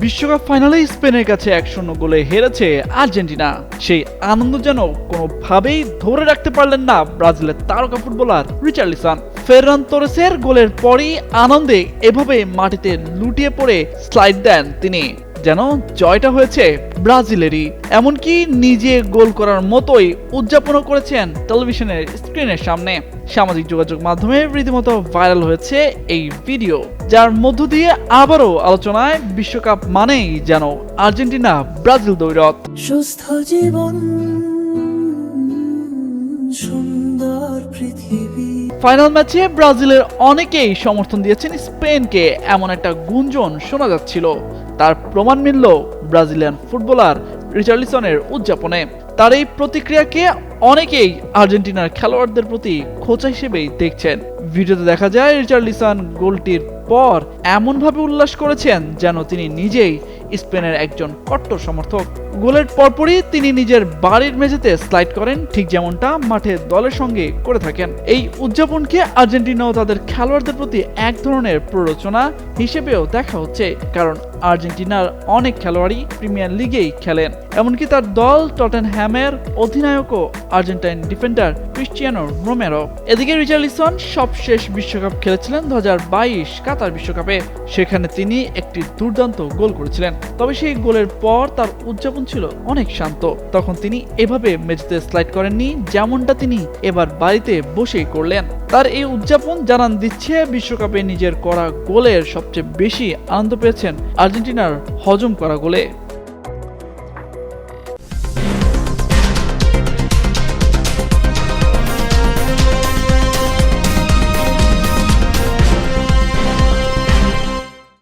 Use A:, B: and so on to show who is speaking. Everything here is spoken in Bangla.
A: বিশ্বকাপ ফাইনালে স্পেনের কাছে 1-0 গোলে হেরেছে আর্জেন্টিনা। সেই আনন্দ যেন কোনোভাবেই ধরে রাখতে পারলেন না ব্রাজিলের তারকা ফুটবলার রিচার্লিসন। ফেররান তোরেসের গোলের পরই আনন্দে এভাবে মাটিতে লুটিয়ে পড়ে স্লাইড দেন তিনি, যেন জয়টা হয়েছে ব্রাজিলেরই। এমনকি নিজে গোল করার মতোই উদযাপনও করেছেন টেলিভিশনের স্ক্রিনের সামনে। সামাজিক যোগাযোগ মাধ্যমে রীতিমতো ভাইরাল হয়েছে এই ভিডিও, যার মধ্য দিয়ে আবারও আলোচনায় বিশ্বকাপ মানেই যেন আর্জেন্টিনা ব্রাজিল দ্বৈরথ।
B: সুস্থ জীবন, সুন্দর পৃথিবী।
A: ফাইনাল ম্যাচে ব্রাজিলের অনেকেই সমর্থন দিয়েছেন স্পেনকে, এমন একটা গুঞ্জন শোনা যাচ্ছিল। তার প্রমাণ মিলল ব্রাজিলিয়ান ফুটবলার রিচার্লিসনের উদযাপনে। তার এই প্রতিক্রিয়াকে অনেকেই আর্জেন্টিনার খেলোয়াড়দের প্রতি খোঁচা হিসেবেই দেখছেন। ভিডিওতে দেখা যায় রিচার্লিসন গোলটির পর এমনভাবে উল্লাস করেছেন যেন তিনি নিজেই স্পেনের একজন কট্টর সমর্থক। গোলের পরপরই তিনি নিজের বাড়ির মেঝেতে স্লাইড করেন, ঠিক যেমনটা মাঠে দলের সঙ্গে করে থাকেন। এই উদযাপনকে আর্জেন্টিনা ও তাদের খেলোয়াড়দের প্রতি এক ধরনের প্ররোচনা হিসেবেও দেখা হচ্ছে, কারণ আর্জেন্টিনার অনেক খেলোয়াড়ই প্রিমিয়ার লিগেই খেলেন। এমনকি তার দল টটেনহ্যামের অধিনায়কও আর্জেন্টাইন ডিফেন্ডার ক্রিস্টিয়ানো রোমেরো। এদিকে রিচার্লিসন সবশেষ বিশ্বকাপ খেলেছিলেন 2022 কাতার বিশ্বকাপে। সেখানে তিনি একটি দুর্দান্ত গোল করেছিলেন, তবে সেই গোলের পর তার উদযাপন ছিল অনেক শান্ত। তখন তিনি এভাবে মেঝেতে স্লাইড করেননি, যেমনটা তিনি এবার বাড়িতে বসেই করলেন। তার এই উদযাপন জানান দিচ্ছে বিশ্বকাপে নিজের করা গোলের সবচেয়ে বেশি আনন্দ পেয়েছেন আর্জেন্টিনার হজম করা গোলে।